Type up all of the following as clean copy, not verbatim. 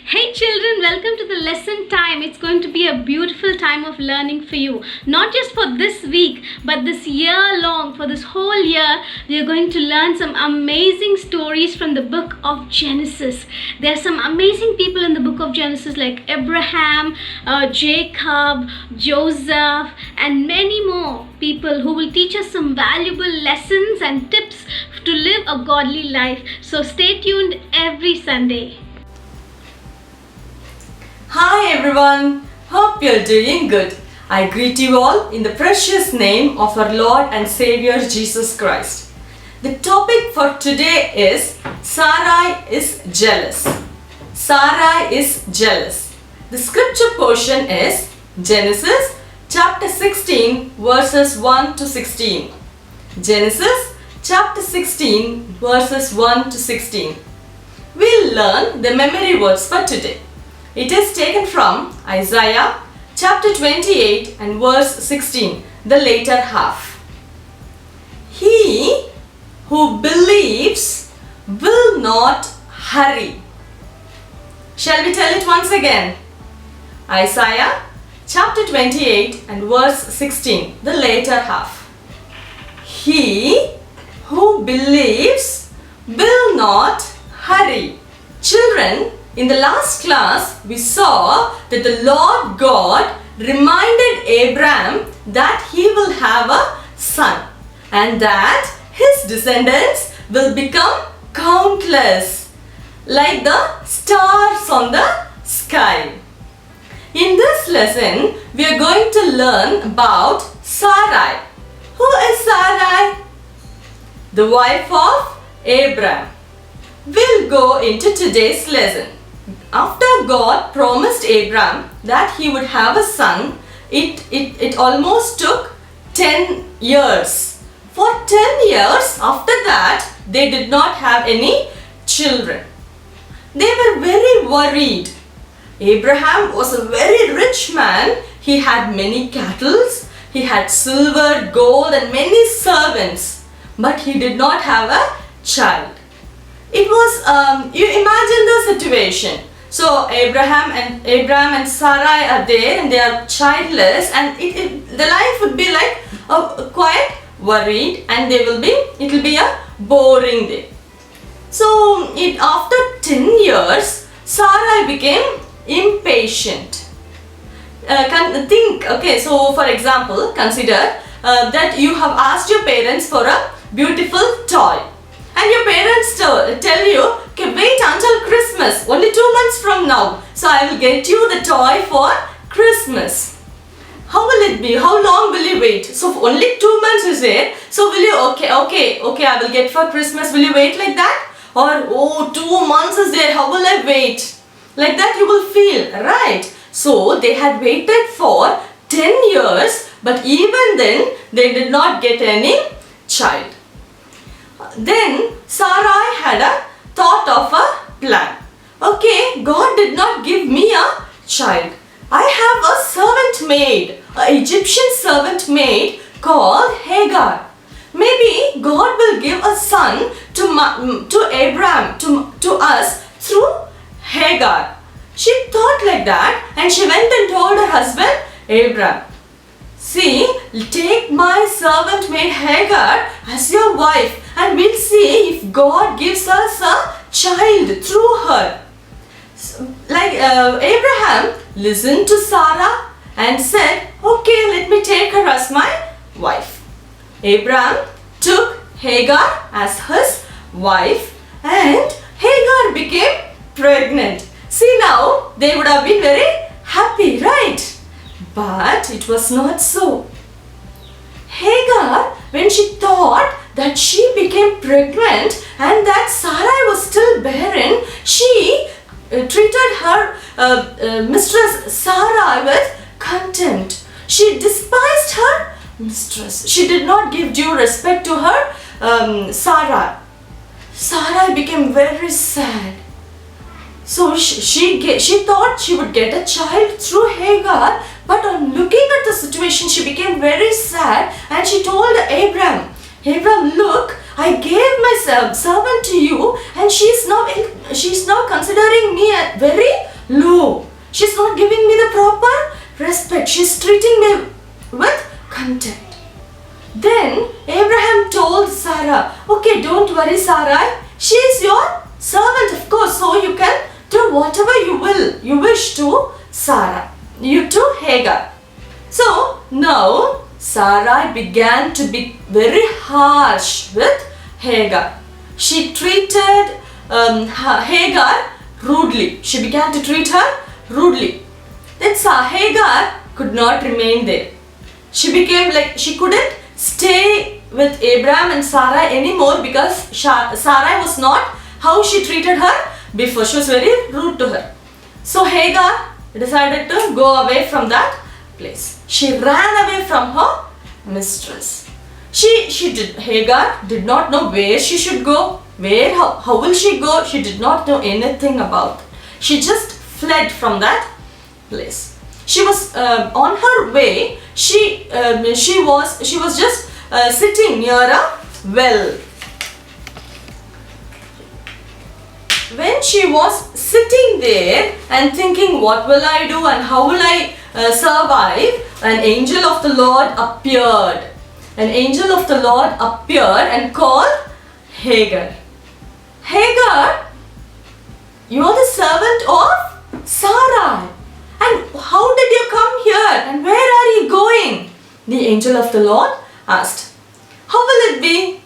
Hey children, welcome to the lesson time. It's going to be a beautiful time of learning for you. Not just for this week, but this year long. For this whole year, we are going to learn some amazing stories from the book of Genesis. There are some amazing people in the book of Genesis like Abraham, Jacob, Joseph, and many more people who will teach us some valuable lessons and tips to live a godly life. So stay tuned every Sunday. Hi everyone, hope you're doing good. I greet you all in the precious name of our Lord and Savior Jesus Christ. The topic for today is Sarai is jealous. Sarai is jealous. The scripture portion is Genesis chapter 16 verses 1 to 16. Genesis chapter 16 verses 1 to 16. We'll learn the memory words for today. It is taken from Isaiah chapter 28 and verse 16, the later half. He who believes will not hurry. Shall we tell it once again? Isaiah chapter 28 and verse 16, the later half. He who believes will not hurry. Children, in the last class, we saw that the Lord God reminded Abraham that he will have a son and that his descendants will become countless, like the stars on the sky. In this lesson, we are going to learn about Sarai. Who is Sarai? The wife of Abraham. We'll go into today's lesson. After God promised Abraham that he would have a son, it almost took 10 years. For 10 years after that, they did not have any children. They were very worried. Abraham was a very rich man. He had many cattle, he had silver, gold and many servants, but he did not have a child. It was, you imagine the situation. So Abraham and Sarai are there and they are childless, and the life would be like quite worried, and it will be a boring day. So after 10 years, Sarai became impatient. So for example, consider that you have asked your parents for a beautiful toy. And your parents tell you, okay, wait until Christmas, only 2 months from now. So I will get you the toy for Christmas. How will it be? How long will you wait? So only 2 months is there. So will you, okay, I will get for Christmas. Will you wait like that? Or, 2 months is there, how will I wait? Like that you will feel, right? So they had waited for 10 years, but even then they did not get any child. Then Sarai had a thought of a plan. Okay, God did not give me a child. I have a servant maid, an Egyptian servant maid called Hagar. Maybe God will give a son to Abraham, to us through Hagar. She thought like that, and she went and told her husband Abraham, see, take my servant maid Hagar as your wife, and we'll see if God gives us a child through her. So, Abraham listened to Sarah and said, okay, let me take her as my wife. Abraham took Hagar as his wife, and Hagar became pregnant. See, now they would have been very happy, right? But it was not so. Hagar, when she thought that she became pregnant and that Sarai was still barren, she treated her mistress Sarai with contempt. She despised her mistress. She did not give due respect to her Sarai. Sarai became very sad. So she thought she would get a child through Hagar, but on looking at the situation, she became very sad, and she told Abraham, look, I gave my servant to you, and she's now considering me a very Look, she's not giving me the proper respect. She's treating me with contempt. Then Abraham told Sarah, okay, don't worry, Sarai. She is your servant, of course, so you can do whatever you wish to Sarah, you to Hagar. So now Sarai began to be very harsh with Hagar. She treated Hagar rudely. She began to treat her rudely. Then Hagar could not remain there. She became like she couldn't stay with Abraham and Sarah anymore because Sarai was not how she treated her before. She was very rude to her. So Hagar decided to go away from that place. She ran away from her mistress. Hagar did not know where she should go. How will she go? She did not know anything about it. She just fled from that place. She was on her way. She was just sitting near a well. When she was sitting there and thinking, what will I do and how will I survive, an angel of the Lord appeared. An angel of the Lord appeared and called Hagar. Hagar, you are the servant of Sarai. And how did you come here? And where are you going? The angel of the Lord asked. How will it be?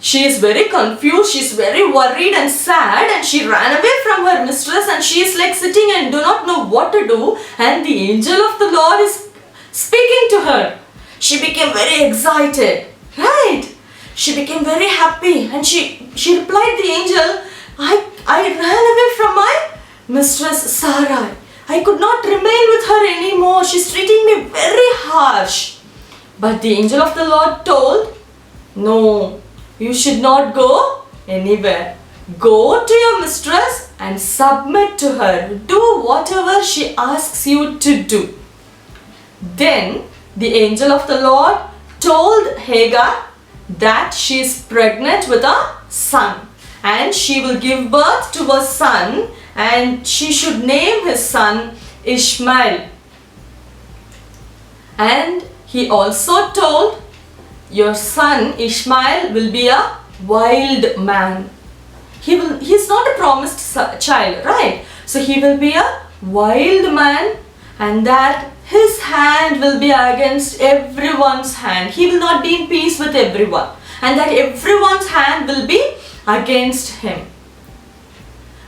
She is very confused. She is very worried and sad. And she ran away from her mistress. And she is like sitting and do not know what to do. And the angel of the Lord is speaking to her. She became very excited. Right? She became very happy. And she replied the angel, I ran away from my mistress Sarai. I could not remain with her anymore. She's treating me very harsh. But the angel of the Lord told, no, you should not go anywhere. Go to your mistress and submit to her. Do whatever she asks you to do. Then the angel of the Lord told Hagar that she is pregnant with a son. And she will give birth to a son. And she should name his son Ishmael. And he also told, your son Ishmael will be a wild man. He is not a promised child, right? So he will be a wild man, and that his hand will be against everyone's hand. He will not be in peace with everyone, and that everyone's hand will be against him.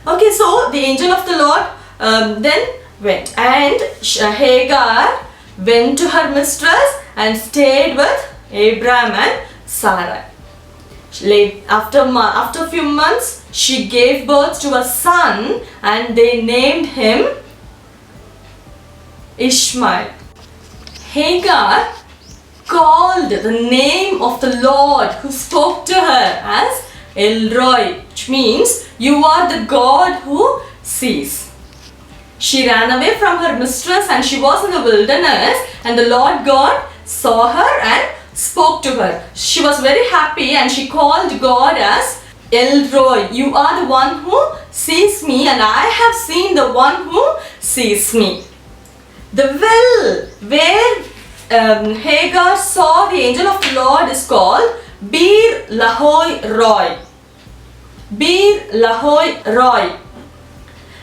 Okay, so the angel of the Lord then went, and Hagar went to her mistress and stayed with Abraham and Sarai. After a few months, she gave birth to a son and they named him Ishmael. Hagar called the name of the Lord who spoke to her as El Roi, which means you are the God who sees. She ran away from her mistress and she was in the wilderness, and the Lord God saw her and spoke to her. She was very happy and she called God as El Roi. You are the one who sees me, and I have seen the one who sees me. The well where Hagar saw the angel of the Lord is called Bir Lahoi Roi. Bir Lahoi Roi.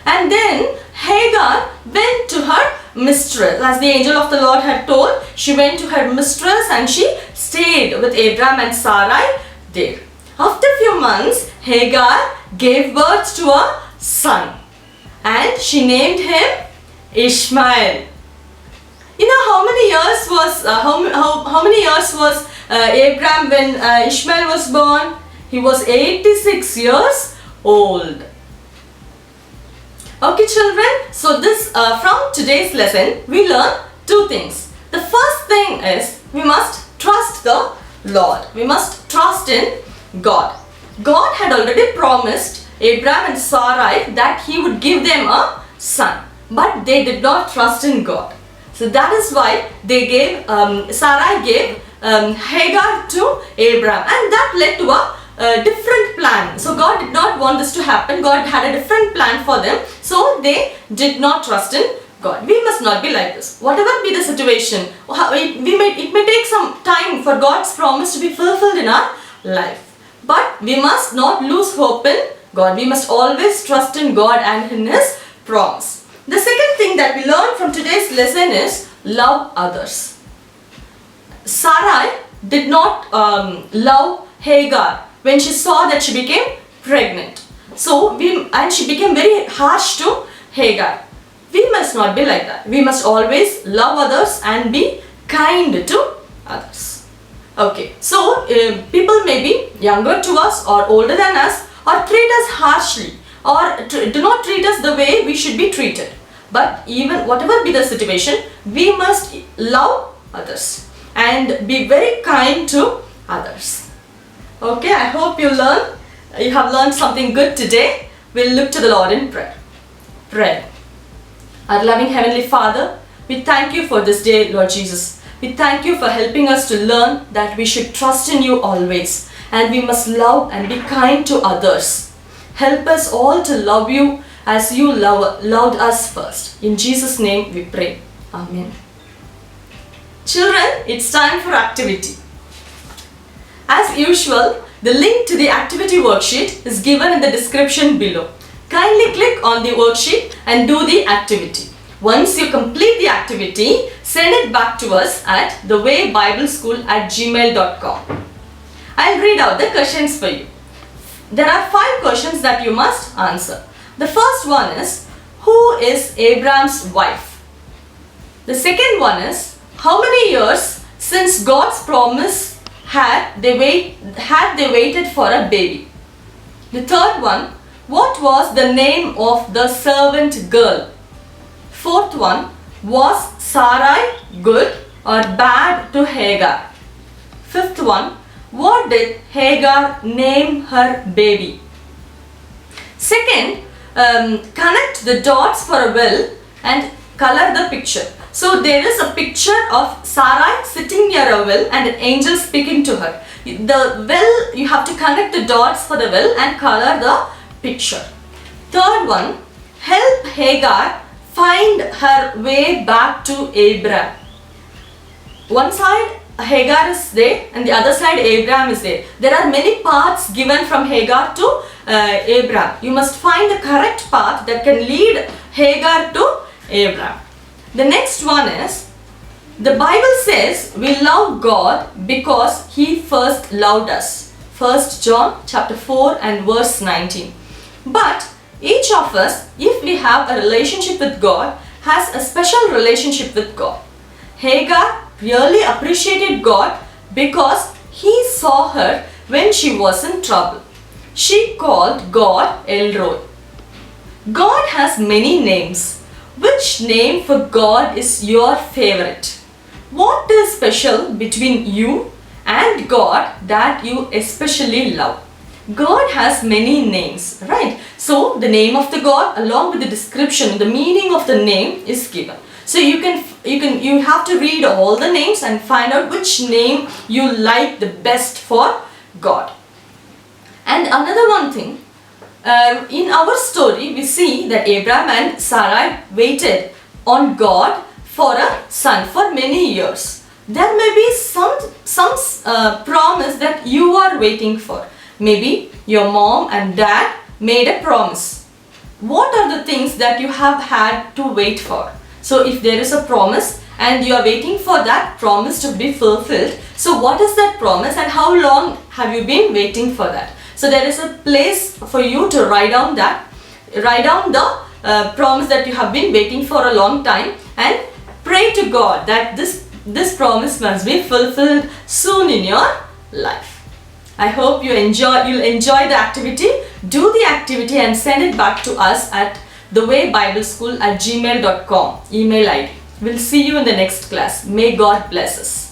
And then Hagar went to her mistress. As the angel of the Lord had told, she went to her mistress and she stayed with Abraham and Sarai there. After a few months, Hagar gave birth to a son and she named him Ishmael. You know how many years was Abraham when Ishmael was born? He was 86 years old. Okay, children, so this from today's lesson we learn two things. The first thing is we must trust the Lord. We must trust in God. God had already promised Abraham and Sarai that he would give them a son, but they did not trust in God. So that is why they gave Sarai gave Hagar to Abraham, and that led to a different plan. So God did not want this to happen. God had a different plan for them. So they did not trust in God. We must not be like this. Whatever be the situation, it may take some time for God's promise to be fulfilled in our life. But we must not lose hope in God. We must always trust in God and in His promise. The second thing that we learn from today's lesson is love others. Sarai did not love Hagar when she saw that she became pregnant. And she became very harsh to Hagar. We must not be like that. We must always love others and be kind to others. Okay, so people may be younger to us or older than us, or treat us harshly, or do not treat us the way we should be treated. But even whatever be the situation, we must love others and be very kind to others. Okay, I hope you have learned something good today. We'll look to the Lord in prayer. Pray. Our loving Heavenly Father, we thank you for this day, Lord Jesus. We thank you for helping us to learn that we should trust in you always, and we must love and be kind to others. Help us all to love you as you loved us first. In Jesus' name we pray. Amen. Children, it's time for activity. As usual, the link to the activity worksheet is given in the description below. Kindly click on the worksheet and do the activity. Once you complete the activity, send it back to us at thewaybibleschool@gmail.com. I'll read out the questions for you. There are 5 questions that you must answer. The first one is, who is Abraham's wife? The second one is, how many years since God's promise had they waited for a baby? The third one, what was the name of the servant girl? Fourth one, was Sarai good or bad to Hagar? Fifth one, what did Hagar name her baby? Second, connect the dots for a well and color the picture. So there is a picture of Sarai sitting near a well and an angel speaking to her. The well, you have to connect the dots for the well and color the picture. Third one, help Hagar find her way back to Abraham. One side Hagar is there and the other side Abraham is there. There are many paths given from Hagar to Abraham. You must find the correct path that can lead Hagar to Abraham. The next one is, the Bible says we love God because He first loved us. 1 John chapter 4 and verse 19. But each of us, if we have a relationship with God, has a special relationship with God. Hagar really appreciated God because He saw her when she was in trouble. She called God El Roi. God has many names. Which name for God is your favorite? What is special between you and God that you especially love? God has many names, right? So the name of the God along with the description, the meaning of the name is given. So you have to read all the names and find out which name you like the best for God. And another one thing, in our story we see that Abraham and Sarai waited on God for a son for many years. There may be some promise that you are waiting for. Maybe your mom and dad made a promise. What are the things that you have had to wait for? So if there is a promise and you are waiting for that promise to be fulfilled, so what is that promise and how long have you been waiting for that? So there is a place for you to write down the promise that you have been waiting for a long time, and pray to God that this promise must be fulfilled soon in your life. I hope you'll enjoy the activity. Do the activity and send it back to us at thewaybibleschool@gmail.com email ID. We'll see you in the next class. May God bless us.